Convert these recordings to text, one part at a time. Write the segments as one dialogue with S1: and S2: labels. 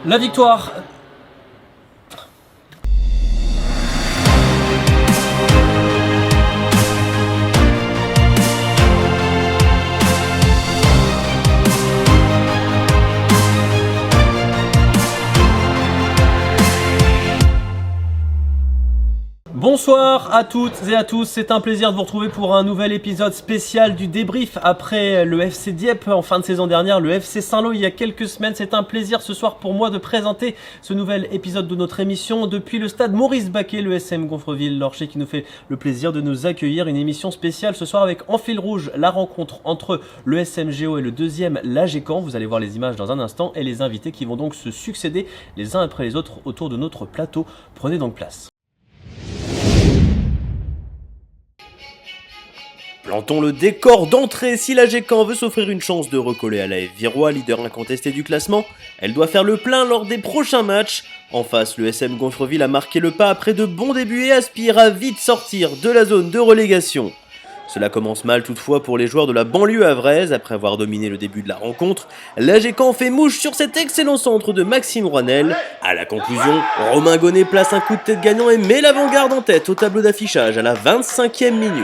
S1: La victoire. Bonsoir à toutes et à tous, c'est un plaisir de vous retrouver pour un nouvel épisode spécial du débrief après le FC Dieppe en fin de saison dernière, le FC Saint-Lô il y a quelques semaines. C'est un plaisir ce soir pour moi de présenter ce nouvel épisode de notre émission depuis le stade Maurice Baquet, le SM Gonfreville-Lorcher qui nous fait le plaisir de nous accueillir. Une émission spéciale ce soir avec en fil rouge la rencontre entre le SMGO et le deuxième l'AG Caen. Vous allez voir les images dans un instant et les invités qui vont donc se succéder les uns après les autres autour de notre plateau. Prenez donc place. Plantons le décor d'entrée. Si l'AG Caen veut s'offrir une chance de recoller à l'AF Virois, leader incontesté du classement, elle doit faire le plein lors des prochains matchs. En face, le SM Gonfreville a marqué le pas après de bons débuts et aspire à vite sortir de la zone de relégation. Cela commence mal toutefois pour les joueurs de la banlieue havraise. Après avoir dominé le début de la rencontre, l'AG Caen fait mouche sur cet excellent centre de Maxime Rouanel. À la conclusion, Romain Gonnet place un coup de tête gagnant et met l'avant-garde en tête au tableau d'affichage à la 25e minute.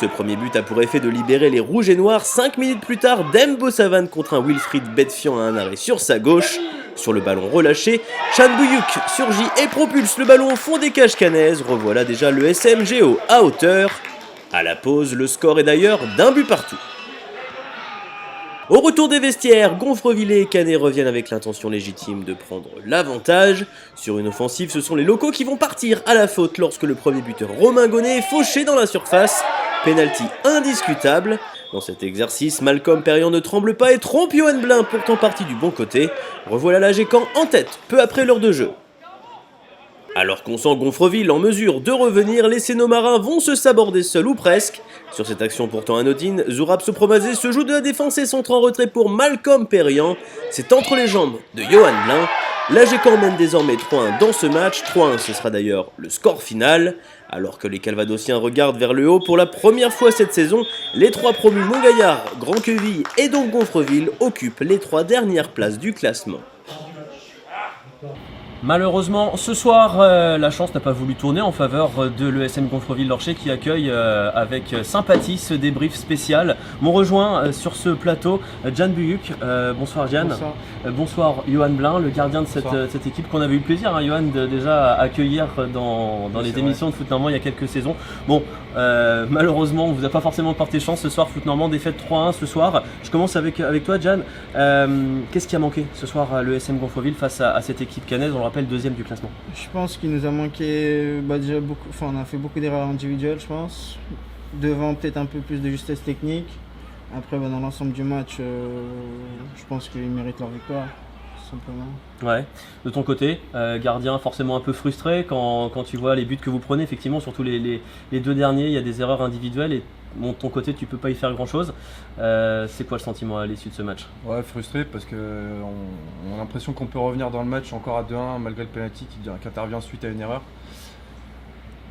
S1: Ce premier but a pour effet de libérer les rouges et noirs. 5 minutes plus tard, Dembo Savane contre un Wilfried Bedfian à un arrêt sur sa gauche. Sur le ballon relâché, Chan Bouyouk surgit et propulse le ballon au fond des cages cannaises. Revoilà déjà le SMGO à hauteur. À la pause, le score est d'ailleurs d'un but partout. Au retour des vestiaires, Gonfreville et Canet reviennent avec l'intention légitime de prendre l'avantage. Sur une offensive, ce sont les locaux qui vont partir à la faute lorsque le premier buteur Romain Gonnet est fauché dans la surface. Penalty indiscutable. Dans cet exercice, Malcolm Perriand ne tremble pas et trompe Johan Blin, pourtant parti du bon côté. Revoilà l'AG Caen en tête, peu après l'heure de jeu. Alors qu'on sent Gonfreville en mesure de revenir, les Sénomarins vont se saborder seuls ou presque. Sur cette action pourtant anodine, Zourab Sopromazé se joue de la défense et centre en retrait pour Malcolm Perriand. C'est entre les jambes de Johan Blin. L'AG Caen mène désormais 3-1 dans ce match. 3-1, ce sera d'ailleurs le score final. Alors que les Calvadosiens regardent vers le haut pour la première fois cette saison, les trois promus Montgaillard, Grand-Queville et donc Gonfreville occupent les 3 dernières places du classement. Malheureusement, ce soir, la chance n'a pas voulu tourner en faveur de l'ESM Gonfreville-Lorcher qui accueille avec sympathie ce débrief spécial. M'ont rejoint sur ce plateau Jan Buyuk. Bonsoir Jan.
S2: Bonsoir.
S1: Bonsoir Johan Blin, le gardien de cette équipe qu'on avait eu le plaisir, Johan, déjà à accueillir dans les émissions de Foot Normand il y a quelques saisons. Bon, malheureusement, on vous a pas forcément porté chance ce soir. Foot Normand défaite 3-1 ce soir. Je commence avec toi Jan. Qu'est-ce qui a manqué ce soir à l'ESM Gonfreville face à cette équipe cannaise? On le rappelle, deuxième du classement.
S2: Je pense qu'il nous a manqué déjà beaucoup, on a fait beaucoup d'erreurs individuelles, je pense. Devant, peut-être un peu plus de justesse technique. Après, dans l'ensemble du match, je pense qu'ils méritent leur victoire, tout simplement.
S1: Ouais. De ton côté, gardien forcément un peu frustré quand tu vois les buts que vous prenez, effectivement, surtout les deux derniers, il y a des erreurs individuelles et bon, de ton côté, tu peux pas y faire grand-chose. C'est quoi le sentiment à l'issue de ce match?
S3: Ouais, frustré parce qu'on a l'impression qu'on peut revenir dans le match encore à 2-1 malgré le penalty qui intervient suite à une erreur.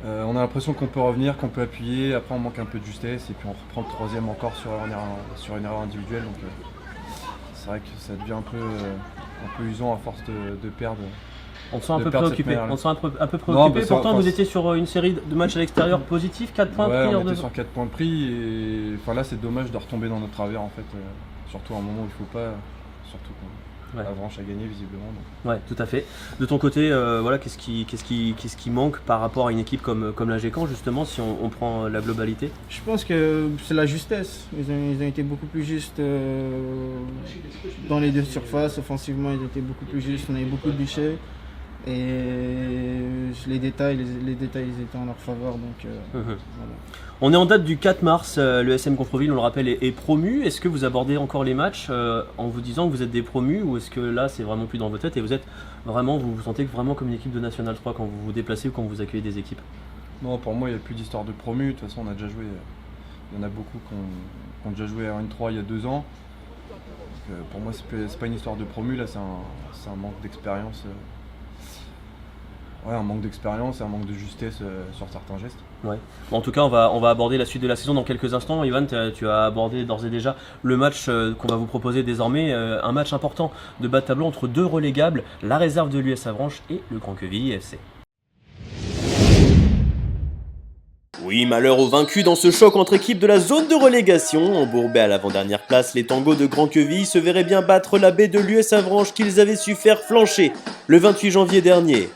S3: On a l'impression qu'on peut revenir, qu'on peut appuyer, après on manque un peu de justesse et puis on reprend le troisième encore sur une erreur individuelle. Donc c'est vrai que ça devient un peu usant à force de perdre.
S1: On se sent un peu préoccupé. Pourtant, vous étiez sur une série de matchs à l'extérieur positifs, 4 points
S3: pris.
S1: Ouais,
S3: on était sur 4 points de prix et enfin, là c'est dommage de retomber dans notre travers en fait. Surtout à un moment où il ne faut pas, surtout quand la branche a gagné visiblement. Donc.
S1: Ouais, tout à fait. De ton côté, voilà, qu'est-ce qui manque par rapport à une équipe comme l'AG Caen justement si on prend la globalité?
S2: Je pense que c'est la justesse. Ils ont été beaucoup plus justes dans les deux surfaces. Offensivement, ils étaient beaucoup plus justes. On avait beaucoup de bûchers. Et les détails, ils étaient en leur faveur. Donc, voilà.
S1: On est en date du 4 mars, le SM Gonfreville, on le rappelle, est promu. Est-ce que vous abordez encore les matchs en vous disant que vous êtes des promus ou est-ce que là c'est vraiment plus dans vos têtes et vous vous sentez vraiment comme une équipe de National 3 quand vous vous déplacez ou quand vous accueillez des équipes?
S3: Non, pour moi il n'y a plus d'histoire de promu. De toute façon on a déjà joué, il y en a beaucoup qui ont déjà joué à N3 il y a 2 ans. Donc, pour moi c'est pas une histoire de promu, là c'est un manque d'expérience. un manque d'expérience et un manque de justesse sur certains gestes.
S1: Ouais. Bon, en tout cas, on va aborder la suite de la saison dans quelques instants. Ivan, tu as abordé d'ores et déjà le match qu'on va vous proposer désormais. Un match important de bas de tableau entre deux relégables, la réserve de l'US Avranches et le Grand Quevilly FC. Oui, malheur aux vaincus dans ce choc entre équipes de la zone de relégation. Embourbés à l'avant-dernière place, les tangos de Grand Quevilly se verraient bien battre la baie de l'US Avranches qu'ils avaient su faire flancher le 28 janvier dernier.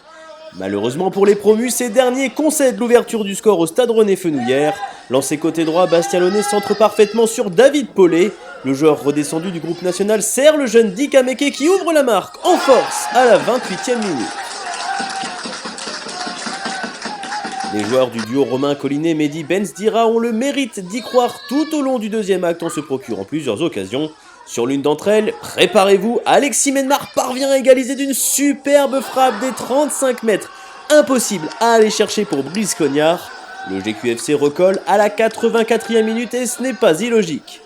S1: Malheureusement pour les promus, ces derniers concèdent l'ouverture du score au stade René Fenouillère. Lancé côté droit, Bastien Launay centre parfaitement sur David Paulet. Le joueur redescendu du groupe national sert le jeune Dick Ameke qui ouvre la marque en force à la 28e minute. Les joueurs du duo Romain Collinet-Mehdi Benzdira ont le mérite d'y croire tout au long du deuxième acte en se procurant plusieurs occasions. Sur l'une d'entre elles, préparez-vous, Alexis Menmar parvient à égaliser d'une superbe frappe des 35 mètres. Impossible à aller chercher pour Brice Cognard. Le GQFC recolle à la 84e minute et ce n'est pas illogique.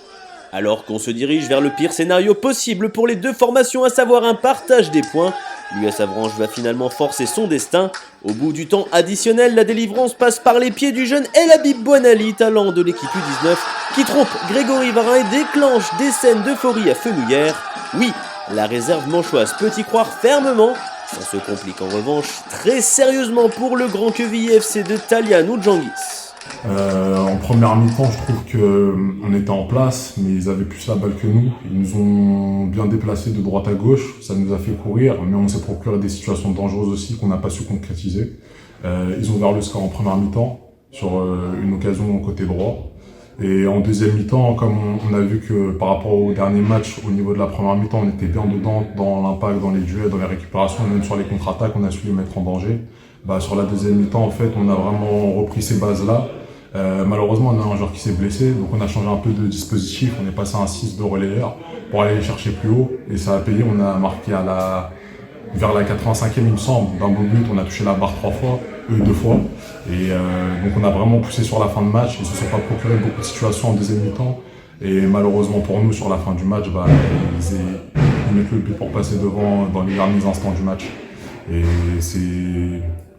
S1: Alors qu'on se dirige vers le pire scénario possible pour les deux formations, à savoir un partage des points, l'US Avranches va finalement forcer son destin. Au bout du temps additionnel, la délivrance passe par les pieds du jeune El Habib Bouanali, talent de l'équipe U19, qui trompe Grégory Varin et déclenche des scènes d'euphorie à Fenouillère. Oui, la réserve manchoise peut y croire fermement. Ça se complique en revanche très sérieusement pour le Grand Quevilly FC de Talian Oudjangis.
S4: En première mi-temps, je trouve qu'on était en place, mais ils avaient plus la balle que nous. Ils nous ont bien déplacés de droite à gauche, ça nous a fait courir, mais on s'est procuré des situations dangereuses aussi qu'on n'a pas su concrétiser. Ils ont ouvert le score en première mi-temps sur une occasion côté droit. Et en deuxième mi-temps, comme on a vu que par rapport au dernier match, au niveau de la première mi-temps, on était bien dedans, dans l'impact, dans les duels, dans les récupérations, même sur les contre-attaques, on a su les mettre en danger. Sur la deuxième mi-temps, en fait, on a vraiment repris ces bases-là. Malheureusement, on a un joueur qui s'est blessé, donc on a changé un peu de dispositif. On est passé à un 6 de relayeur pour aller les chercher plus haut, et ça a payé. On a marqué vers la 85e, il me semble, d'un beau but. On a touché la barre 3 fois, eux 2 fois. Et donc on a vraiment poussé sur la fin de match. Ils se sont pas procuré beaucoup de situations en deuxième mi-temps. Et malheureusement pour nous, sur la fin du match, ils mettent le but pour passer devant dans les derniers instants du match. Et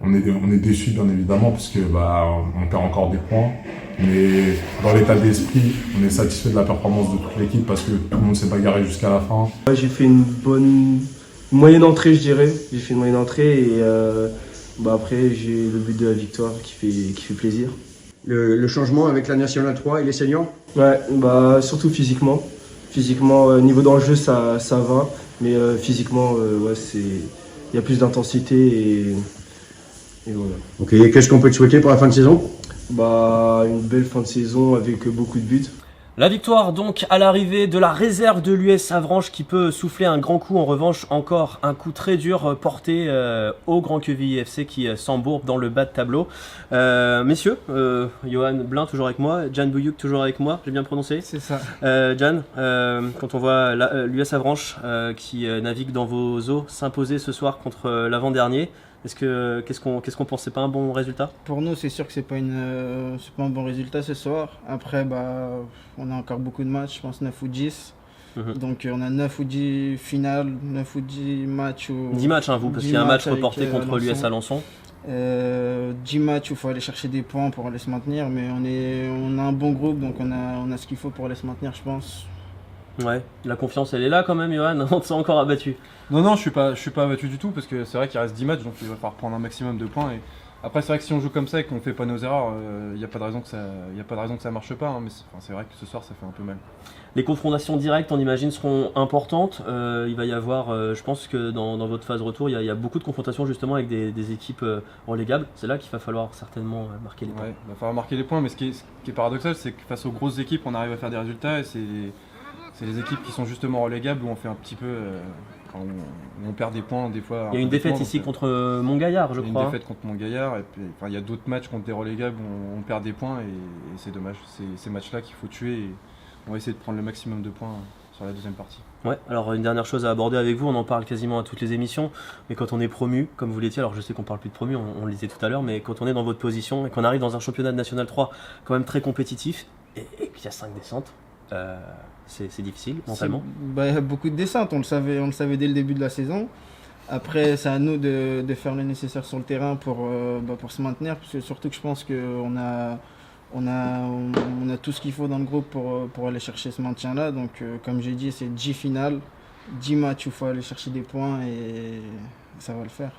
S4: on est déçus bien évidemment parce que on perd encore des points, mais dans l'état d'esprit on est satisfait de la performance de toute l'équipe parce que tout le monde s'est bagarré jusqu'à la fin.
S5: J'ai fait une moyenne entrée, je dirais. J'ai fait une moyenne entrée et après j'ai le but de la victoire qui fait plaisir.
S6: Le changement avec la Nationale 3 et les seniors?
S5: Ouais, surtout physiquement. Physiquement, niveau dans le jeu ça va, mais physiquement il y a plus d'intensité et voilà.
S6: Ok, qu'est-ce qu'on peut te souhaiter pour la fin de saison?
S5: Une belle fin de saison avec beaucoup de buts.
S1: La victoire donc à l'arrivée de la réserve de l'US Avranches qui peut souffler un grand coup. En revanche, encore un coup très dur porté au Grand Quevilly FC qui s'embourbe dans le bas de tableau. Messieurs, Johan Blin toujours avec moi, Jan Bouyouk toujours avec moi, j'ai bien prononcé?
S2: C'est ça.
S1: Jan, quand on voit l'US Avranches qui navigue dans vos eaux s'imposer ce soir contre l'avant-dernier, qu'est-ce qu'on pense? C'est pas un bon résultat?
S2: Pour nous, c'est sûr que c'est pas un bon résultat ce soir. Après, on a encore beaucoup de matchs, je pense 9 ou 10. Donc on a 9 ou 10 finales, 9 ou 10 matchs.
S1: 10 matchs, vous, parce qu'il y a un match reporté contre l'US Alençon.
S2: 10 matchs où il faut aller chercher des points pour aller se maintenir, mais on a un bon groupe, donc on a ce qu'il faut pour aller se maintenir, je pense.
S1: Ouais, la confiance elle est là quand même, Johan. On te sent encore abattu?
S3: Non, je suis pas abattu du tout parce que c'est vrai qu'il reste 10 matchs, donc il va falloir prendre un maximum de points. Et après, c'est vrai que si on joue comme ça et qu'on fait pas nos erreurs, il n'y a pas de raison que ça marche pas. Mais c'est vrai que ce soir ça fait un peu mal.
S1: Les confrontations directes, on imagine, seront importantes. Il va y avoir, je pense que dans votre phase retour, il y a beaucoup de confrontations justement avec des équipes relégables. C'est là qu'il va falloir certainement marquer les points.
S3: Ouais, il va falloir marquer les points, mais ce qui est paradoxal, c'est que face aux grosses équipes, on arrive à faire des résultats et c'est les équipes qui sont justement relégables où on fait un petit peu. On perd des points des fois.
S1: Il y a une défaite ici contre Montgaillard, je crois.
S3: Il y a une défaite contre Montgaillard et puis il y a d'autres matchs contre des relégables où on perd des points et c'est dommage. C'est ces matchs-là qu'il faut tuer et on va essayer de prendre le maximum de points sur la deuxième partie.
S1: Ouais, alors une dernière chose à aborder avec vous, on en parle quasiment à toutes les émissions, mais quand on est promu, comme vous l'étiez, alors je sais qu'on parle plus de promu, on le disait tout à l'heure, mais quand on est dans votre position et qu'on arrive dans un championnat de National 3 quand même très compétitif et qu'il y a 5 descentes, c'est difficile mentalement.
S2: Il y a beaucoup de descentes, on le savait dès le début de la saison. Après, c'est à nous de faire le nécessaire sur le terrain pour se maintenir, parce que surtout que je pense qu'on a, on a tout ce qu'il faut dans le groupe pour aller chercher ce maintien-là. Donc, comme j'ai dit, c'est 10 finales, 10 matchs où il faut aller chercher des points et ça va le faire.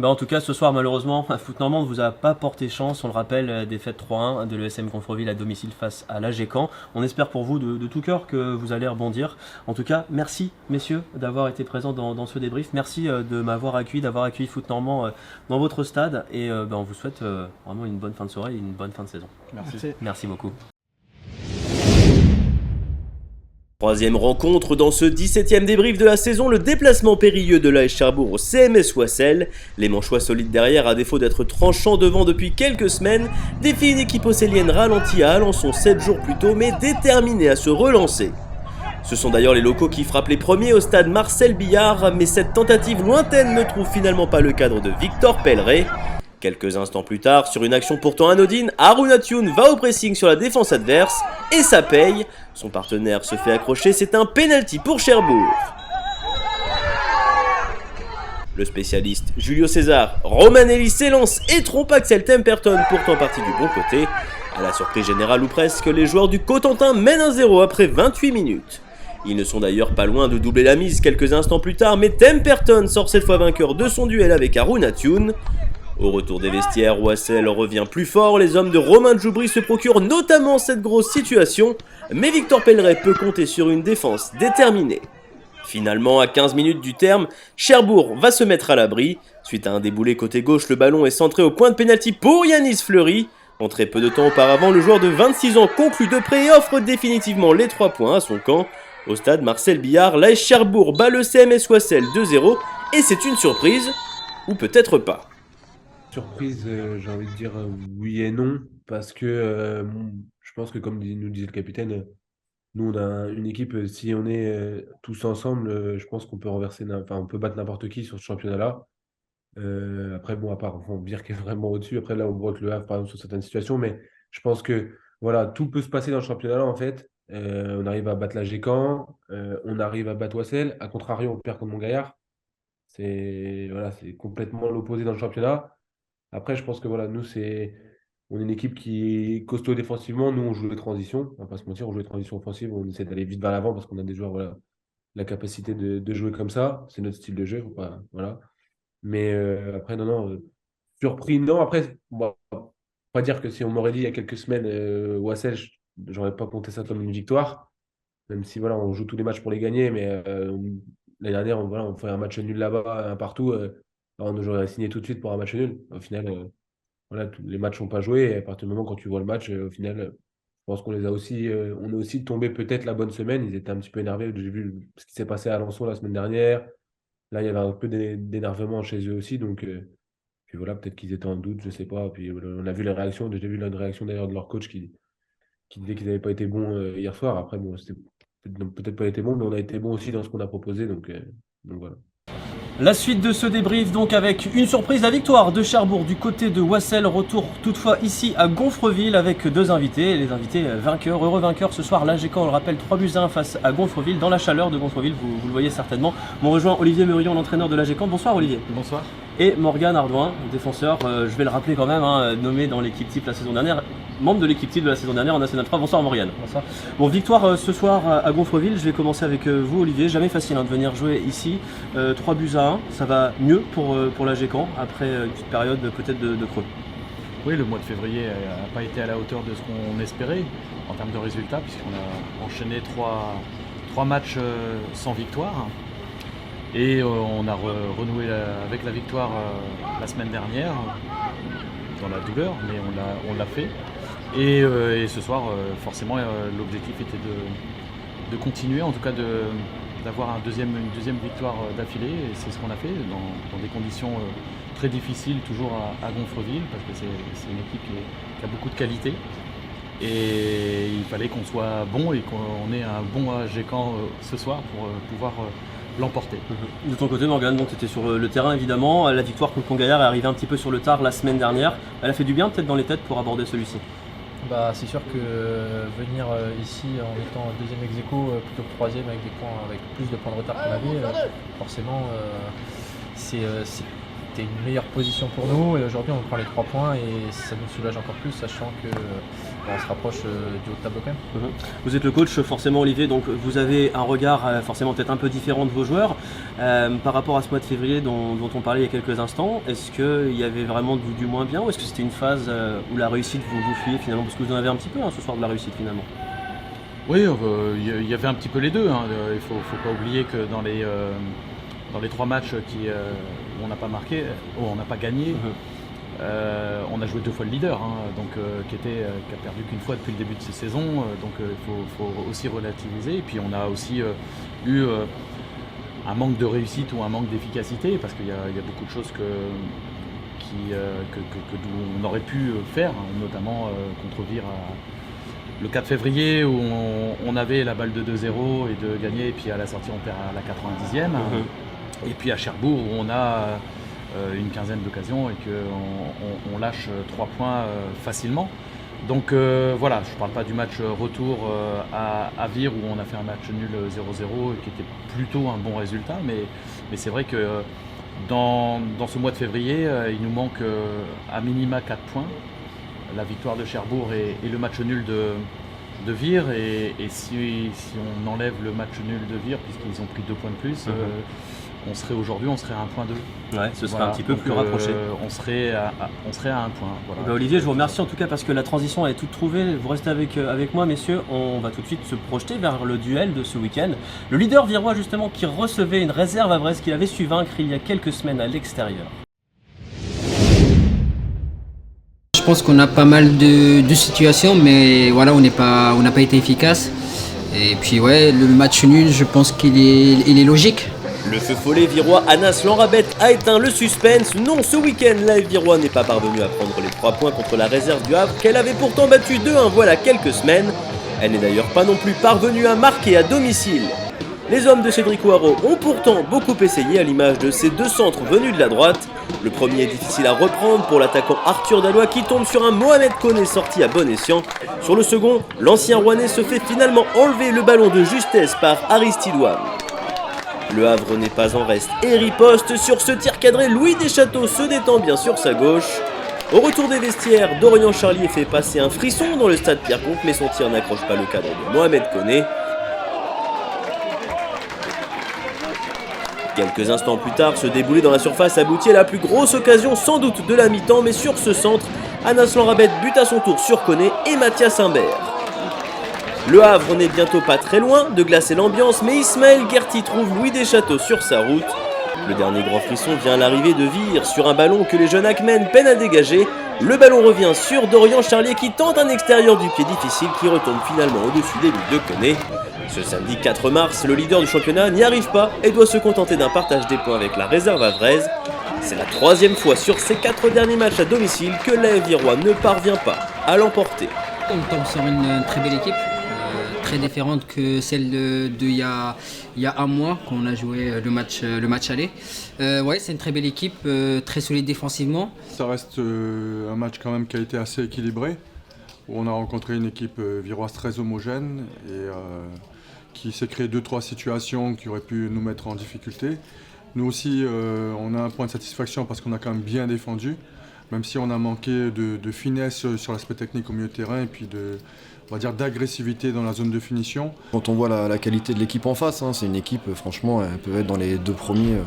S1: En tout cas, ce soir, malheureusement, Foot Normand ne vous a pas porté chance. On le rappelle, défaite 3-1 de l'ESM Gonfreville à domicile face à l'AG Caen. On espère pour vous de tout cœur que vous allez rebondir. En tout cas, merci messieurs d'avoir été présents dans ce débrief. Merci de m'avoir accueilli, d'avoir accueilli Foot Normand dans votre stade. Et on vous souhaite vraiment une bonne fin de soirée et une bonne fin de saison. Merci beaucoup. Troisième rencontre dans ce 17e débrief de la saison, le déplacement périlleux de l'AS Cherbourg au CMS Oissel. Les Manchois solides derrière, à défaut d'être tranchants devant depuis quelques semaines, défient une équipe océlienne ralentie à Alençon 7 jours plus tôt, mais déterminée à se relancer. Ce sont d'ailleurs les locaux qui frappent les premiers au stade Marcel Billard, mais cette tentative lointaine ne trouve finalement pas le cadre de Victor Pelleret. Quelques instants plus tard, sur une action pourtant anodine, Haruna Thioune va au pressing sur la défense adverse et ça paye. Son partenaire se fait accrocher, c'est un penalty pour Cherbourg. Le spécialiste Julio César, Romanelli s'élance et trompe Axel Temperton, pourtant parti du bon côté. À la surprise générale ou presque, les joueurs du Cotentin mènent 1-0 après 28 minutes. Ils ne sont d'ailleurs pas loin de doubler la mise quelques instants plus tard, mais Temperton sort cette fois vainqueur de son duel avec Haruna Thioune. Au retour des vestiaires, Oissel revient plus fort, les hommes de Romain Djoubri se procurent notamment cette grosse situation, mais Victor Pelleret peut compter sur une défense déterminée. Finalement, à 15 minutes du terme, Cherbourg va se mettre à l'abri. Suite à un déboulé côté gauche, le ballon est centré au point de pénalty pour Yanis Fleury. Entré peu de temps auparavant, le joueur de 26 ans conclut de près et offre définitivement les 3 points à son camp. Au stade Marcel Billard, l'AS Cherbourg bat le CMS Oissel 2-0 et c'est une surprise, ou peut-être pas.
S7: Surprise, j'ai envie de dire oui et non, parce que je pense que comme nous disait le capitaine, nous on a une équipe, si on est tous ensemble, je pense qu'on peut on peut battre n'importe qui sur ce championnat-là. Après bon, à part Vire qui est vraiment au-dessus, après là on voit que le Havre par exemple sur certaines situations, mais je pense que voilà, tout peut se passer dans le championnat-là en fait. On arrive à battre la Caen, on arrive à battre Oissel, à contrario on perd contre Montgaillard. C'est complètement l'opposé dans le championnat. Après, je pense que voilà, nous, on est une équipe qui est costaud défensivement. Nous, on joue les transitions. On va pas se mentir, on joue les transitions offensives. On essaie d'aller vite vers l'avant parce qu'on a des joueurs, voilà, la capacité de jouer comme ça. C'est notre style de jeu. Faut pas, voilà. Mais après, non, surpris, non. Après, on va pas dire que si on m'aurait dit il y a quelques semaines, Oissel, j'aurais pas compté ça comme une victoire. Même si, voilà, on joue tous les matchs pour les gagner. Mais l'année dernière, on fait un match nul là-bas, un partout. On nous aurait signé tout de suite pour un match nul. Au final, voilà, les matchs n'ont pas joué. Et à partir du moment quand tu vois le match, au final, je pense qu'on les a aussi, on est aussi tombé peut-être la bonne semaine. Ils étaient un petit peu énervés. J'ai vu ce qui s'est passé à Alençon la semaine dernière. Là, il y avait un peu d'énervement chez eux aussi. Donc, puis voilà, peut-être qu'ils étaient en doute, je sais pas. Puis on a vu les réactions. J'ai vu la réaction d'ailleurs de leur coach qui disait qu'ils n'avaient pas été bons hier soir. Après, bon, c'était peut-être pas été bon, mais on a été bon aussi dans ce qu'on a proposé. Donc voilà.
S1: La suite de ce débrief donc avec une surprise, la victoire de Cherbourg du côté de Oissel, retour toutefois ici à Gonfreville avec 2 invités, les invités vainqueurs, heureux vainqueurs ce soir, l'AG Caen on le rappelle 3-1 face à Gonfreville, dans la chaleur de Gonfreville, vous le voyez certainement. M'ont rejoint Olivier Meurion, l'entraîneur de l'AG Caen, bonsoir Olivier.
S8: Bonsoir.
S1: Et Morgane Ardouin, défenseur, je vais le rappeler quand même, nommé dans l'équipe type la saison dernière, membre de l'équipe type de la saison dernière en National 3, bonsoir Morgane.
S8: Bonsoir.
S1: Bon, victoire ce soir à Gonfreville, je vais commencer avec vous Olivier, jamais facile de venir jouer ici, 3-1, ça va mieux pour l'AG Caen après une petite période peut-être de creux.
S8: Oui, le mois de février n'a pas été à la hauteur de ce qu'on espérait en termes de résultats, puisqu'on a enchaîné 3 matchs sans victoire. Et on a renoué avec la victoire la semaine dernière, dans la douleur, mais on l'a fait. Et ce soir, forcément, l'objectif était de continuer, en tout cas d'avoir une deuxième victoire d'affilée. Et c'est ce qu'on a fait dans des conditions très difficiles, toujours à Gonfreville, parce que c'est une équipe qui a beaucoup de qualité. Et il fallait qu'on soit bon et qu'on ait un bon AG Caen ce soir pour pouvoir l'emporter.
S1: De ton côté Morgane, tu étais sur le terrain évidemment, la victoire contre Montgaillard est arrivée un petit peu sur le tard la semaine dernière, elle a fait du bien peut-être dans les têtes pour aborder celui-ci?
S9: C'est sûr que venir ici en étant deuxième ex-aequo plutôt que troisième avec plus de points de retard qu'on avait, forcément c'était une meilleure position pour nous et aujourd'hui on prend les 3 points et ça nous soulage encore plus, sachant que on se rapproche du haut de tableau quand même.
S1: Vous êtes le coach forcément Olivier, donc vous avez un regard forcément peut-être un peu différent de vos joueurs par rapport à ce mois de février dont on parlait il y a quelques instants. Est-ce qu'il y avait vraiment du moins bien ou est-ce que c'était une phase où la réussite vous fuyez finalement, parce que vous en avez un petit peu ce soir de la réussite finalement?
S8: Oui, il y avait un petit peu les deux. Il faut pas oublier que dans les 3 matchs où on n'a pas marqué, où on n'a pas gagné, on a joué 2 fois le leader, qui a perdu qu'une fois depuis le début de cette saison. Donc il faut aussi relativiser. Et puis on a aussi eu un manque de réussite ou un manque d'efficacité, parce qu'il y a beaucoup de choses on aurait pu faire, notamment contre Vire le 4 février où on avait la balle de 2-0 et de gagner, et puis à la sortie on perd à la 90e. Et puis à Cherbourg où on a une quinzaine d'occasions et qu'on lâche 3 points facilement. Donc voilà, je ne parle pas du match retour à Vire où on a fait un match nul 0-0 qui était plutôt un bon résultat, mais c'est vrai que dans ce mois de février, il nous manque à minima 4 points. La victoire de Cherbourg et le match nul de Vire, et si on enlève le match nul de Vire, puisqu'ils ont pris 2 points de plus, on serait à 1 point 2.
S1: Ouais, ce serait un petit peu plus rapproché.
S8: On serait à 1 point. Voilà.
S1: Olivier, je vous remercie en tout cas parce que la transition est toute trouvée. Vous restez avec moi, messieurs. On va tout de suite se projeter vers le duel de ce week-end. Le leader virois justement qui recevait une réserve à Brest qu'il avait su vaincre il y a quelques semaines à l'extérieur.
S10: Je pense qu'on a pas mal de situations, mais voilà, on n'a pas été efficace. Et puis ouais, le match nul, je pense qu'il est logique.
S1: Le feu follet virois Anas Lanrabet a éteint le suspense. Non, ce week-end, l'AF Virois n'est pas parvenue à prendre les 3 points contre la réserve du Havre qu'elle avait pourtant battu 2-1 voilà quelques semaines. Elle n'est d'ailleurs pas non plus parvenue à marquer à domicile. Les hommes de Cédric Ouaro ont pourtant beaucoup essayé à l'image de ces 2 centres venus de la droite. Le premier est difficile à reprendre pour l'attaquant Arthur Dallois qui tombe sur un Mohamed Koné sorti à bon escient. Sur le second, l'ancien Rouennais se fait finalement enlever le ballon de justesse par Aristide Ouam. Le Havre n'est pas en reste et riposte sur ce tir cadré. Louis Deschâteaux se détend bien sur sa gauche. Au retour des vestiaires, Dorian Charlier fait passer un frisson dans le stade Pierre-Comte, mais son tir n'accroche pas le cadre de Mohamed Koné. Quelques instants plus tard, ce déboulé dans la surface aboutit à la plus grosse occasion sans doute de la mi-temps, mais sur ce centre, Anas Lanrabet bute à son tour sur Koné et Mathias Imbert. Le Havre n'est bientôt pas très loin de glacer l'ambiance, mais Ismaël Guerti trouve Louis Deschâteaux sur sa route. Le dernier grand frisson vient à l'arrivée de Vire sur un ballon que les jeunes Hackmen peinent à dégager. Le ballon revient sur Dorian Charlier qui tente un extérieur du pied difficile qui retombe finalement au-dessus des buts de Koné. Ce samedi 4 mars, le leader du championnat n'y arrive pas et doit se contenter d'un partage des points avec la réserve havraise. C'est la 3e fois sur ces 4 derniers matchs à domicile que l'AF Virois ne parvient pas à l'emporter.
S10: On tombe sur une très belle équipe, très différente que celle il y a un mois quand on a joué le match aller. Ouais, c'est une très belle équipe, très solide défensivement.
S3: Ça reste un match quand même qui a été assez équilibré, où on a rencontré une équipe viroise très homogène et qui s'est créé 2-3 situations qui auraient pu nous mettre en difficulté. Nous aussi, on a un point de satisfaction parce qu'on a quand même bien défendu, même si on a manqué de finesse sur l'aspect technique au milieu de terrain et puis on va dire d'agressivité dans la zone de finition.
S11: Quand on voit la qualité de l'équipe en face, c'est une équipe, franchement, elle peut être dans les 2 premiers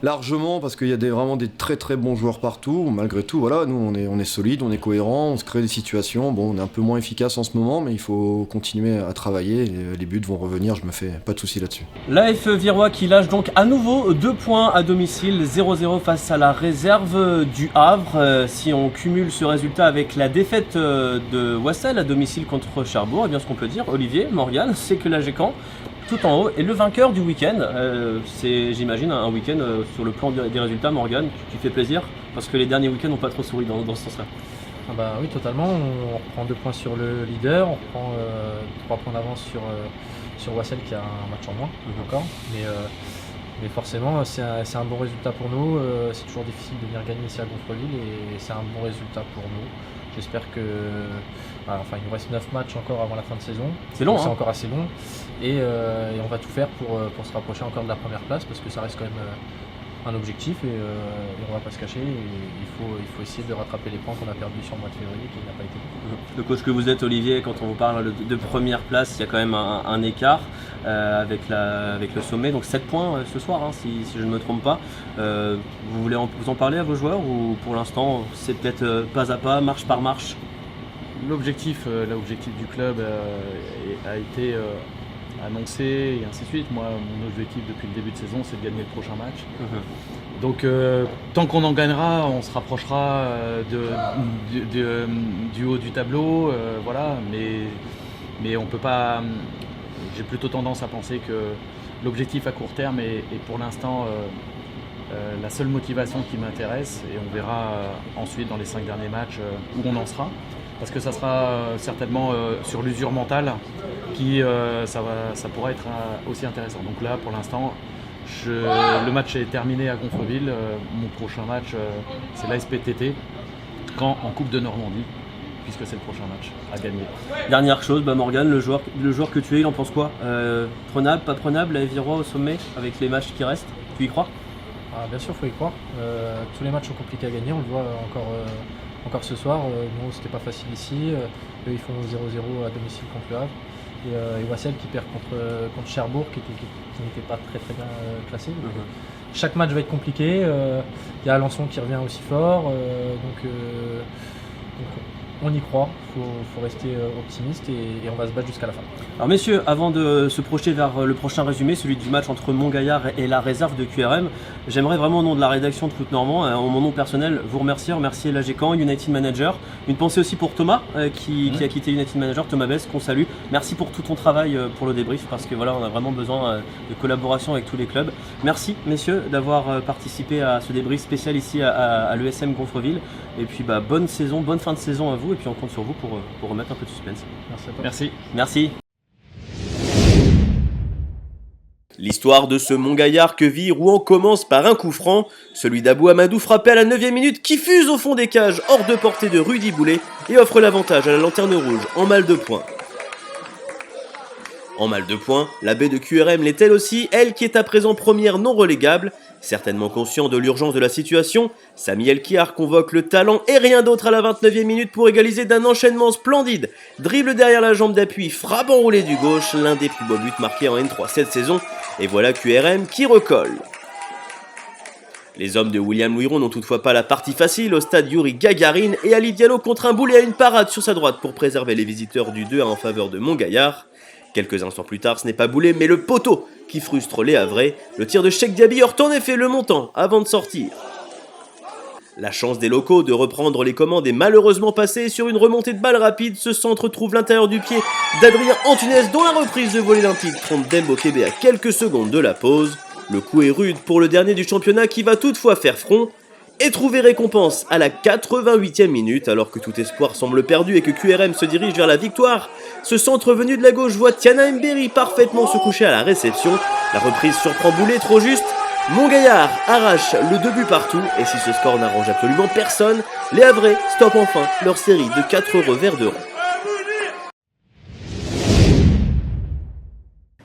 S11: largement, parce qu'il y a vraiment des très très bons joueurs partout. Malgré tout, voilà, nous on est solide, on est cohérent, on se crée des situations. Bon, on est un peu moins efficace en ce moment, mais il faut continuer à travailler. Les buts vont revenir, je me fais pas de soucis là-dessus.
S1: L'AF Virois qui lâche donc à nouveau 2 points à domicile, 0-0 face à la réserve du Havre. Si on cumule ce résultat avec la défaite de Wassel à domicile contre Cherbourg, eh bien ce qu'on peut dire, Olivier, Morgane, c'est que l'AG Caen, tout en haut, est le vainqueur du week-end. C'est, j'imagine, un week-end sur le plan des résultats, Morgane, qui fait plaisir, parce que les derniers week-ends n'ont pas trop souri dans ce sens-là.
S9: Ah bah oui, totalement. On reprend 2 points sur le leader, on reprend 3 points d'avance sur Wassel qui a un match en moins encore. Mais forcément, c'est un bon résultat pour nous. C'est toujours difficile de venir gagner ici à Gonfreville et c'est un bon résultat pour nous. J'espère que... il nous reste 9 matchs encore avant la fin de saison.
S1: C'est long,
S9: c'est encore assez long. Et on va tout faire pour se rapprocher encore de la première place parce que ça reste quand même un objectif et on va pas se cacher. Et il faut essayer de rattraper les points qu'on a perdus sur le mois de février qui n'a pas été.
S1: Le coach que vous êtes, Olivier, quand on vous parle de première place, il y a quand même un écart avec le sommet. Donc 7 points ce soir, hein, si je ne me trompe pas. Vous voulez vous en parler à vos joueurs ou pour l'instant c'est peut-être pas à pas, marche par marche?
S8: L'objectif du club a été annoncé et ainsi de suite. Moi, mon objectif depuis le début de saison, c'est de gagner le prochain match. Donc, tant qu'on en gagnera, on se rapprochera du haut du tableau. Voilà. Mais on peut pas. J'ai plutôt tendance à penser que l'objectif à court terme est pour l'instant la seule motivation qui m'intéresse. Et on verra ensuite dans les 5 derniers matchs où on en sera. Parce que ça sera certainement sur l'usure mentale qui ça pourra être aussi intéressant. Donc là, pour l'instant, le match est terminé à Gonfreville. Mon prochain match, c'est l'ASPTT, en Coupe de Normandie, puisque c'est le prochain match à gagner.
S1: Dernière chose, Morgan, le joueur que tu es, il en pense quoi? Prenable, pas prenable, la Virois au sommet avec les matchs qui restent? Tu y crois?
S9: Bien sûr, il faut y croire. Tous les matchs sont compliqués à gagner, on le voit encore ce soir. Nous, c'était pas facile ici. Eux, ils font 0-0 à domicile contre le Havre. Et Wassel qui perd contre Cherbourg, qui n'était pas très bien classé. Donc, chaque match va être compliqué. Il y a Alençon qui revient aussi fort. Donc on y croit, il faut rester optimiste et on va se battre jusqu'à la fin.
S1: Alors messieurs, avant de se projeter vers le prochain résumé, celui du match entre Montgaillard et la réserve de QRM, j'aimerais vraiment au nom de la rédaction de Foot Normand, en mon nom personnel, vous remercier l'AG Caen, United Manager. Une pensée aussi pour Thomas qui a quitté United Manager, Thomas Bess, qu'on salue. Merci pour tout ton travail pour le débrief parce que voilà, on a vraiment besoin de collaboration avec tous les clubs. Merci messieurs d'avoir participé à ce débrief spécial ici à l'ESM Gonfreville. Et puis bonne saison, bonne fin de saison à vous et puis on compte sur vous pour remettre un peu de suspense.
S9: Merci à toi.
S1: Merci. L'histoire de ce Montgaillard que vit Rouen commence par un coup franc, celui d'Abou Amadou frappé à la 9e minute qui fuse au fond des cages hors de portée de Rudy Boulet et offre l'avantage à la Lanterne Rouge en mal de points. En mal de points, la baie de QRM l'est elle aussi, elle qui est à présent première non relégable. Certainement conscient de l'urgence de la situation, Samy Elkiar convoque le talent et rien d'autre à la 29e minute pour égaliser d'un enchaînement splendide. Dribble derrière la jambe d'appui, frappe enroulée du gauche, l'un des plus beaux buts marqués en N3 cette saison. Et voilà QRM qui recolle. Les hommes de William Louiron n'ont toutefois pas la partie facile au stade Yuri Gagarin et Ali Diallo contraint Boulet à une parade sur sa droite pour préserver les visiteurs du 2-1 en faveur de Montgaillard. Quelques instants plus tard, ce n'est pas Boulet mais le poteau qui frustre les Havrais. Le tir de Cheikh Diaby heurte en effet le montant avant de sortir. La chance des locaux de reprendre les commandes est malheureusement passée sur une remontée de balle rapide. Ce centre trouve l'intérieur du pied d'Adrien Antunes dont la reprise de volée limpide trompe Dembo Kébé à quelques secondes de la pause. Le coup est rude pour le dernier du championnat qui va toutefois faire front et trouver récompense à la 88e minute alors que tout espoir semble perdu et que QRM se dirige vers la victoire. Ce centre venu de la gauche voit Tiana Mberi parfaitement se coucher à la réception. La reprise surprend Boulet trop juste. Montgaillard arrache le 2 buts partout et si ce score n'arrange absolument personne, les Havrais stoppent enfin leur série de 4 revers de rang.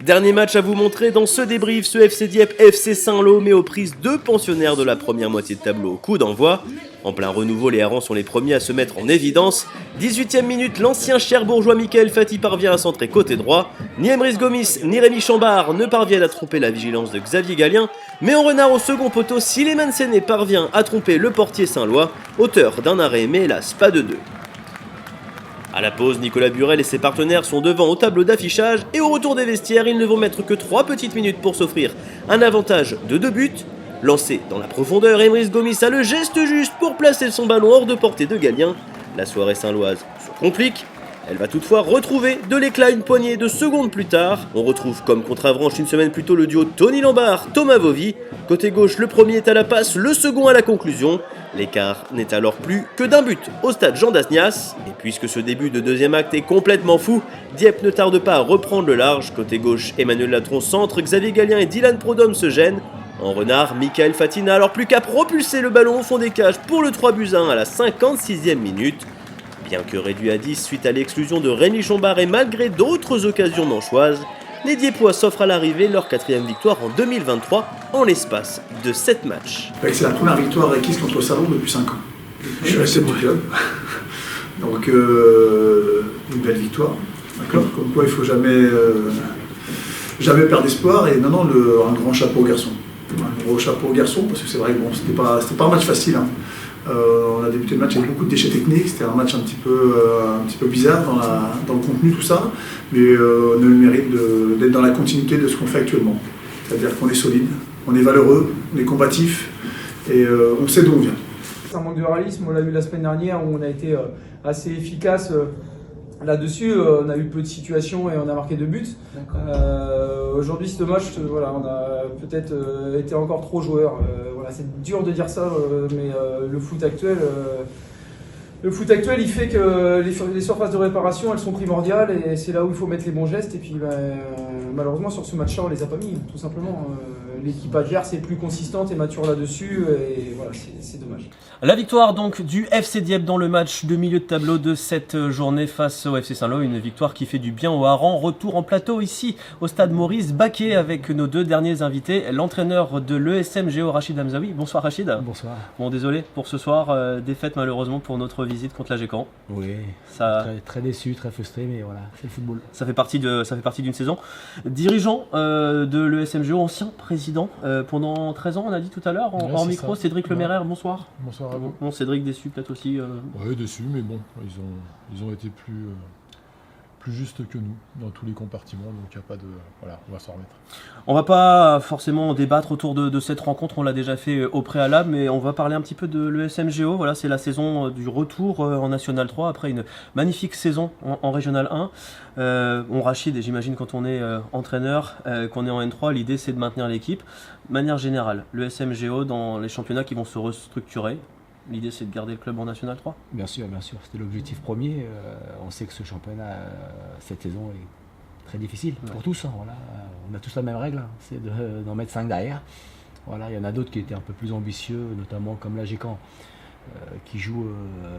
S1: Dernier match à vous montrer dans ce débrief, ce FC Dieppe FC Saint-Lô met aux prises 2 pensionnaires de la première moitié de tableau au coup d'envoi. En plein renouveau, les Harans sont les premiers à se mettre en évidence. 18e minute, l'ancien cherbourgeois Michael Fati parvient à centrer côté droit. Ni Emrys Gomis ni Rémi Chambard ne parviennent à tromper la vigilance de Xavier Gallien. Mais en renard au second poteau, Sileman Séné parvient à tromper le portier saint-lois, auteur d'un arrêt mais hélas pas de 2. A la pause, Nicolas Burel et ses partenaires sont devant au tableau d'affichage et au retour des vestiaires, ils ne vont mettre que 3 petites minutes pour s'offrir un avantage de 2 buts. Lancé dans la profondeur, Emrys Gomis a le geste juste pour placer son ballon hors de portée de Gallien. La soirée saint-loise se complique. Elle va toutefois retrouver de l'éclat une poignée de secondes plus tard. On retrouve comme contre-avranche une semaine plus tôt le duo Tony Lambard-Thomas Vovy. Côté gauche, le premier est à la passe, le second à la conclusion. L'écart n'est alors plus que d'un but au stade Jean Dasnias. Et puisque ce début de deuxième acte est complètement fou, Dieppe ne tarde pas à reprendre le large. Côté gauche, Emmanuel Latron centre, Xavier Gallien et Dylan Prodhomme se gênent. En renard, Michael Fati n'a alors plus qu'à propulser le ballon au fond des cages pour le 3-1 à la 56e minute. Bien que réduit à 10 suite à l'exclusion de Rémi Chambard et malgré d'autres occasions manchoises, les Diepois s'offrent à l'arrivée leur 4e victoire en 2023 en l'espace de 7 matchs.
S12: C'est la première victoire acquise contre Salon depuis 5 ans. Je suis resté du club. Donc une belle victoire. D'accord. Comme quoi il ne faut jamais perdre espoir. Et non, un grand chapeau au garçon. Un gros chapeau au garçon, parce que c'est vrai que bon, c'était pas un match facile. Hein. On a débuté le match avec beaucoup de déchets techniques, c'était un match un petit peu bizarre dans le contenu, tout ça, mais on a le mérite d'être dans la continuité de ce qu'on fait actuellement. C'est-à-dire qu'on est solide, on est valeureux, on est combatif et on sait d'où on vient.
S13: C'est un manque de réalisme, on l'a vu la semaine dernière où on a été assez efficace là-dessus, on a eu peu de situations et on a marqué 2 buts. Aujourd'hui, ce match, voilà, on a peut-être été encore trop joueurs. Voilà, c'est dur de dire ça, mais le foot actuel, il fait que les surfaces de réparation, elles sont primordiales et c'est là où il faut mettre les bons gestes. Et puis, malheureusement, sur ce match-là, on les a pas mis, tout simplement. L'équipe adverse est plus consistante et mature là-dessus et voilà, c'est dommage.
S1: La victoire donc du FC Dieppe dans le match de milieu de tableau de cette journée face au FC Saint-Lô, une victoire qui fait du bien au Hareng. Retour en plateau ici au stade Maurice Baquet avec nos 2 derniers invités, l'entraîneur de l'ESM Géo, Rachid Hamzaoui. Bonsoir Rachid.
S9: Bonsoir.
S1: Bon, désolé pour ce soir, défaite malheureusement pour notre visite contre l'AGECAN.
S9: Oui,
S1: ça...
S9: très déçu, très frustré, mais voilà, c'est le football.
S1: Ça fait partie d'une saison. Dirigeant de l'ESM Géo, ancien président pendant 13 ans, on a dit tout à l'heure, en micro, ça. Cédric Lemaire, bonsoir.
S14: Bonsoir à vous.
S1: Bon, Cédric déçu peut-être aussi.
S14: Oui, déçu, mais bon, ils ont été plus justes que nous dans tous les compartiments, donc il n'y a pas de... Voilà, on va s'en remettre.
S1: On va pas forcément débattre autour de cette rencontre, on l'a déjà fait au préalable, mais on va parler un petit peu de l'ESM Géo. Voilà, c'est la saison du retour en National 3 après une magnifique saison en Régional 1. Rachid, et j'imagine quand on est entraîneur, qu'on est en N3, l'idée c'est de maintenir l'équipe. De manière générale, l'ESM Géo dans les championnats qui vont se restructurer, l'idée c'est de garder le club en National 3 ?
S9: Bien sûr, c'était l'objectif premier. On sait que ce championnat, cette saison est très difficile pour tous. Hein, voilà. On a tous la même règle, hein, c'est d'en mettre 5 derrière. Voilà, il y en a d'autres qui étaient un peu plus ambitieux, notamment comme l'AGECAN, qui joue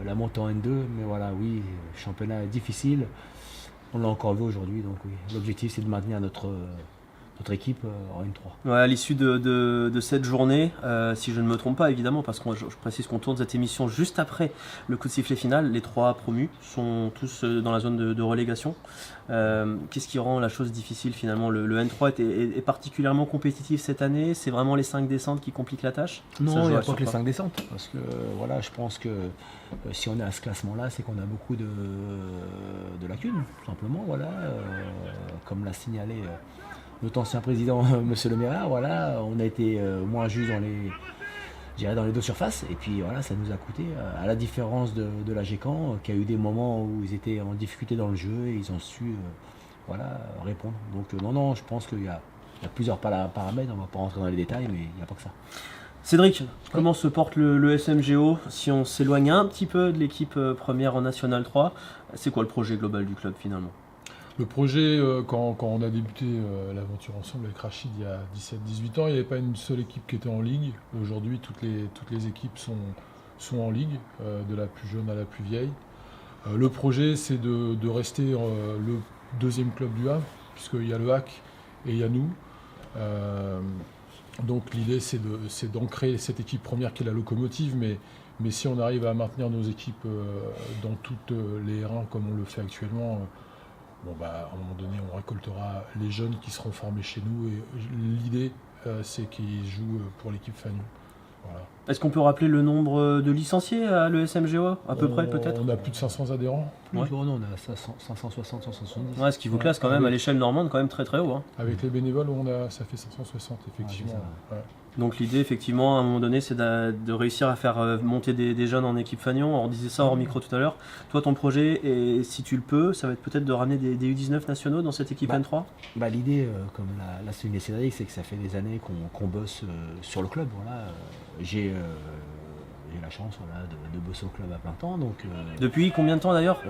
S9: la montée en N2. Mais voilà, oui, championnat difficile. On l'a encore vu aujourd'hui, donc oui, l'objectif c'est de maintenir notre équipe en N3.
S1: Ouais, à l'issue de cette journée, si je ne me trompe pas évidemment, parce que je précise qu'on tourne cette émission juste après le coup de sifflet final, les 3 promus sont tous dans la zone de relégation. Qu'est-ce qui rend la chose difficile finalement ? Le N3 est particulièrement compétitif cette année, c'est vraiment les 5 descentes qui compliquent la tâche ?
S9: Non, il n'y a pas que les 5 descentes, parce que voilà, je pense que si on est à ce classement-là, c'est qu'on a beaucoup de lacunes, tout simplement. Voilà, comme l'a signalé notre ancien président, Monsieur Lemaire, voilà, on a été moins juste dans les 2 surfaces. Et puis voilà, ça nous a coûté, à la différence de l'AGECAN, qui a eu des moments où ils étaient en difficulté dans le jeu et ils ont su répondre. Donc non, je pense qu'il y a plusieurs paramètres, on ne va pas rentrer dans les détails, mais il n'y a pas que ça.
S1: Cédric, comment se porte le SM Géo si on s'éloigne un petit peu de l'équipe première en National 3 ? C'est quoi le projet global du club finalement ?
S14: Le projet, quand on a débuté l'aventure ensemble avec Rachid il y a 17-18 ans, il n'y avait pas une seule équipe qui était en ligue. Aujourd'hui, toutes les équipes sont en ligue, de la plus jeune à la plus vieille. Le projet, c'est de rester le 2e club du Havre, puisqu'il y a le HAC et il y a nous. Donc l'idée, c'est d'ancrer cette équipe première qui est la locomotive, mais si on arrive à maintenir nos équipes dans toutes les R1 comme on le fait actuellement, à un moment donné, on récoltera les jeunes qui seront formés chez nous. Et l'idée, c'est qu'ils jouent pour l'équipe Fagnon. Voilà.
S1: Est-ce qu'on peut rappeler le nombre de licenciés à l'ESM Géo, à peu près peut-être ?
S14: On a plus de 500 adhérents.
S9: Ouais. Non, on a 560, 570.
S1: Ouais, ce qui vous classe quand même à l'échelle normande, quand même très très haut. Hein.
S14: Avec les bénévoles, ça fait 560 effectivement. Ouais.
S1: Donc l'idée effectivement à un moment donné c'est de réussir à faire monter des jeunes en équipe Fagnon. On disait ça hors micro tout à l'heure. Toi ton projet, et si tu le peux, ça va être peut-être de ramener des U19 nationaux dans cette équipe N3 ?
S9: L'idée, comme l'a souligné Cédric, c'est que ça fait des années qu'on bosse sur le club. Voilà.
S15: j'ai la chance de bosser au club à plein temps. Donc,
S1: Depuis combien de temps d'ailleurs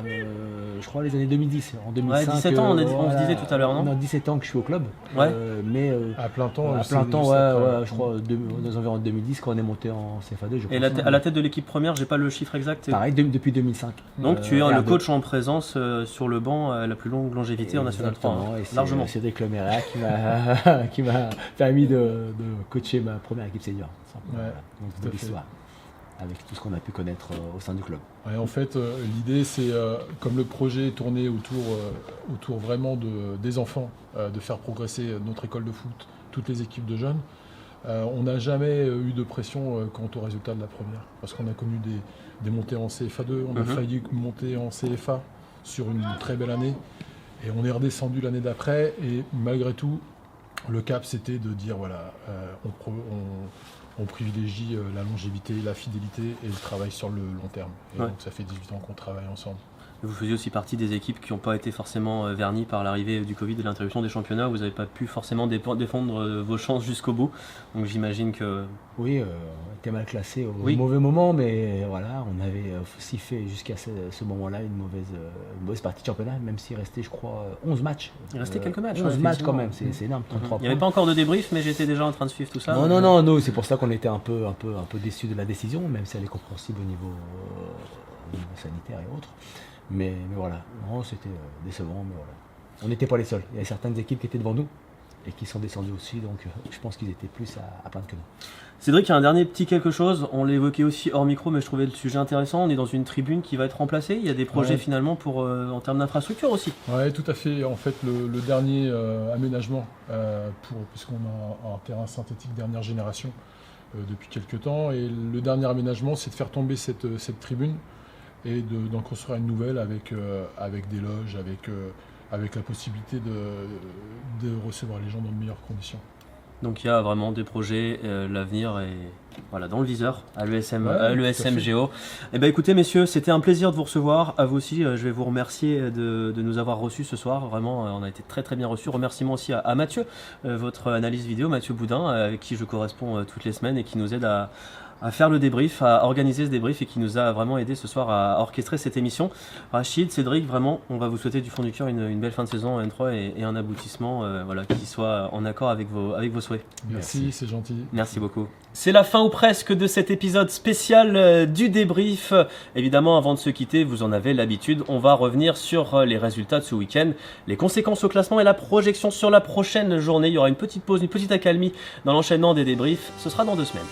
S15: je crois les années 2010. En 2005,
S1: 17 ans, on se disait tout à l'heure, non?
S15: 17 ans que je suis au club.
S1: Ouais.
S15: Mais
S14: à plein temps,
S15: je crois dans environ 2010 quand on est monté en CFA2.
S1: Et à la tête de l'équipe première, j'ai pas le chiffre exact.
S15: Pareil, depuis 2005.
S1: Donc tu es le coach en présence sur le banc la plus longue longévité en National 3. Largement.
S15: C'est Cédric Lemérea qui m'a permis de coacher ma première équipe senior. Donc de l'histoire, avec tout ce qu'on a pu connaître au sein du club.
S14: Ouais, en fait, l'idée, c'est, comme le projet est tourné autour vraiment des enfants, de faire progresser notre école de foot, toutes les équipes de jeunes, on n'a jamais eu de pression quant au résultat de la première, parce qu'on a connu des montées en CFA2, on a failli monter en CFA sur une très belle année, et on est redescendu l'année d'après, et malgré tout, le cap, c'était de dire, voilà, on privilégie la longévité, la fidélité et le travail sur le long terme. Et donc ça fait 18 ans qu'on travaille ensemble.
S1: Vous faisiez aussi partie des équipes qui n'ont pas été forcément vernies par l'arrivée du Covid et l'interruption des championnats. Vous n'avez pas pu forcément défendre vos chances jusqu'au bout. Donc j'imagine que...
S15: Oui, on était mal classé au mauvais moment, mais voilà, on avait aussi fait jusqu'à ce moment-là une mauvaise partie de championnat, même s'il restait, je crois, 11 matchs.
S1: Il restait quelques matchs.
S15: 11 matchs quand même, c'est énorme. 33
S1: Il n'y avait pas encore de débrief, mais j'étais déjà en train de suivre tout ça.
S15: Non, nous, c'est pour ça qu'on était un peu déçus de la décision, même si elle est compréhensible au niveau sanitaire et autres. Mais voilà, non, c'était décevant, mais voilà. On n'était pas les seuls. Il y avait certaines équipes qui étaient devant nous et qui sont descendues aussi, donc je pense qu'ils étaient plus à plaindre que nous.
S1: Cédric, il y a un dernier petit quelque chose, on l'évoquait aussi hors micro, mais je trouvais le sujet intéressant. On est dans une tribune qui va être remplacée, il y a des projets finalement en termes d'infrastructure aussi.
S14: Oui, tout à fait. En fait, le dernier aménagement, puisqu'on a un terrain synthétique dernière génération depuis quelques temps, et le dernier aménagement, c'est de faire tomber cette tribune et d'en construire une nouvelle avec des loges, avec la possibilité de recevoir les gens dans de meilleures conditions.
S1: Donc il y a vraiment des projets, l'avenir est dans le viseur à l'ESM Géo. Eh ben écoutez messieurs, c'était un plaisir de vous recevoir. À vous aussi, je vais vous remercier de nous avoir reçus ce soir. Vraiment, on a été très très bien reçus. Remerciements aussi à Mathieu, votre analyse vidéo, Mathieu Boudin, avec qui je corresponds toutes les semaines et qui nous aide à faire le débrief, à organiser ce débrief et qui nous a vraiment aidé ce soir à orchestrer cette émission. Rachid, Cédric, vraiment, on va vous souhaiter du fond du cœur une belle fin de saison en N3 et un aboutissement qui soit en accord avec vos souhaits.
S14: Merci, c'est gentil.
S1: Merci beaucoup. C'est la fin ou presque de cet épisode spécial du débrief. Évidemment, avant de se quitter, vous en avez l'habitude, on va revenir sur les résultats de ce week-end, les conséquences au classement et la projection sur la prochaine journée. Il y aura une petite pause, une petite accalmie dans l'enchaînement des débriefs. Ce sera dans 2 semaines.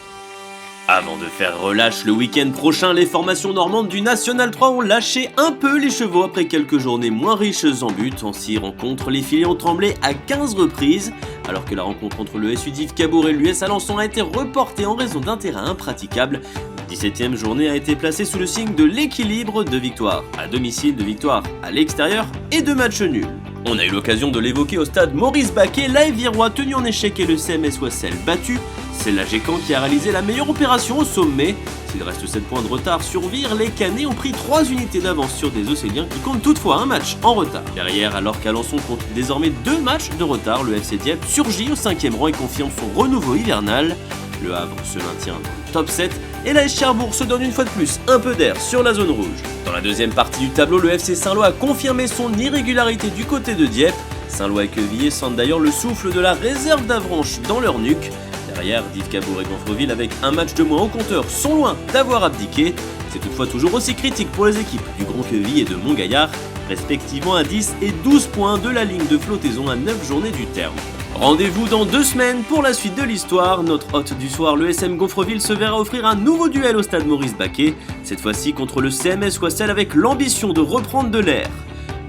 S1: Avant de faire relâche le week-end prochain, les formations normandes du National 3 ont lâché un peu les chevaux après quelques journées moins riches en buts. En 6 rencontres, les filets ont tremblé à 15 reprises, alors que la rencontre entre le SU Div Cabourg et l'US Alençon a été reportée en raison d'un terrain impraticable. La 17e journée a été placée sous le signe de l'équilibre, de victoires à domicile, de victoires à l'extérieur et de matchs nuls. On a eu l'occasion de l'évoquer au stade Maurice Baquet, l'AF Virois tenu en échec et le CMS Wassel battu. C'est l'AGECAN qui a réalisé la meilleure opération au sommet. S'il reste 7 points de retard sur Vire, les Canets ont pris 3 unités d'avance sur des Océliens qui comptent toutefois un match en retard. Derrière, alors qu'Alençon compte désormais 2 matchs de retard, le FC Dieppe surgit au 5e rang et confirme son renouveau hivernal. Le Havre se maintient dans le top 7 et l'AS Cherbourg se donne une fois de plus un peu d'air sur la zone rouge. Dans la deuxième partie du tableau, le FC Saint-Lô a confirmé son irrégularité du côté de Dieppe. Saint-Lô et Quevilly sentent d'ailleurs le souffle de la réserve d'Avranches dans leur nuque. Derrière, Div Cabourg et Gonfreville avec un match de moins au compteur sont loin d'avoir abdiqué. C'est toutefois toujours aussi critique pour les équipes du Grand Quevilly et de Montgaillard, respectivement à 10 et 12 points de la ligne de flottaison à 9 journées du terme. Rendez-vous dans 2 semaines pour la suite de l'histoire. Notre hôte du soir, le SM Gonfreville, se verra offrir un nouveau duel au stade Maurice Baquet, cette fois-ci contre le CMS Wassel avec l'ambition de reprendre de l'air.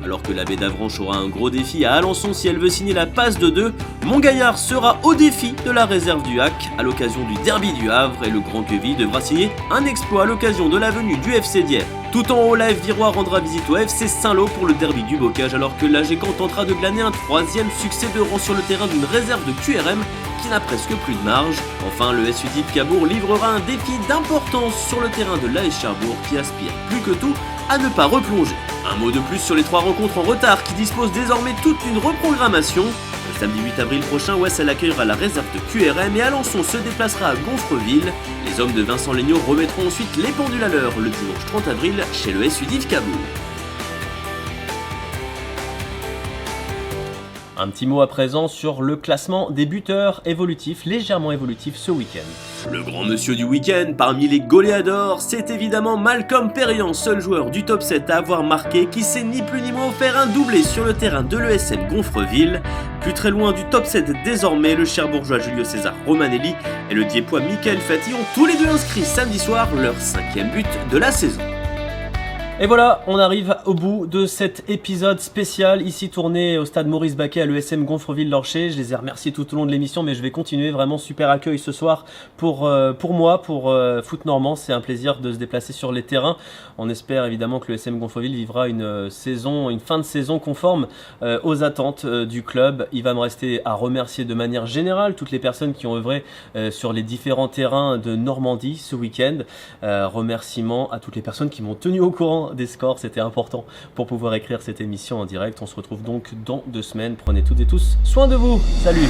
S1: Alors que la baie d'Avranches aura un gros défi à Alençon si elle veut signer la passe de 2, Montgaillard sera au défi de la réserve du HAC à l'occasion du derby du Havre et le Grand Quevilly devra signer un exploit à l'occasion de la venue du FC Dieppe. Tout en haut, l'AF Virois rendra visite au FC Saint-Lô pour le derby du Bocage alors que l'AGECAN tentera de glaner un 3e succès de rang sur le terrain d'une réserve de QRM qui n'a presque plus de marge. Enfin, le SU Div Cabourg livrera un défi d'importance sur le terrain de l'AS Cherbourg qui aspire plus que tout à ne pas replonger. Un mot de plus sur les 3 rencontres en retard qui disposent désormais toute une reprogrammation. Le samedi 8 avril prochain, Wessel accueillera la réserve de QRM et Alençon se déplacera à Gonfreville. Les hommes de Vincent Legnaud remettront ensuite les pendules à l'heure le dimanche 30 avril chez le SU d'Yves Cabourg. Un petit mot à présent sur le classement des buteurs évolutifs, légèrement évolutifs ce week-end. Le grand monsieur du week-end parmi les goléadors, c'est évidemment Malcolm Perriand, seul joueur du top 7 à avoir marqué, qui s'est ni plus ni moins offert un doublé sur le terrain de l'ESM Gonfreville. Plus très loin du top 7 désormais, le cherbourgeois Julio César Romanelli et le Diepois Michael Fati ont tous les deux inscrit samedi soir leur 5e but de la saison. Et voilà, on arrive au bout de cet épisode spécial, ici tourné au stade Maurice Baquet à l'ESM Gonfreville-Lorcher. Je les ai remerciés tout au long de l'émission, mais je vais continuer. Vraiment super accueil ce soir pour moi, pour Foot Normand. C'est un plaisir de se déplacer sur les terrains. On espère évidemment que l'ESM Gonfreville vivra une fin de saison conforme aux attentes du club. Il va me rester à remercier de manière générale toutes les personnes qui ont œuvré sur les différents terrains de Normandie ce week-end. Remerciements à toutes les personnes qui m'ont tenu au courant des scores, c'était important pour pouvoir écrire cette émission en direct. On se retrouve donc dans 2 semaines. Prenez toutes et tous soin de vous. Salut!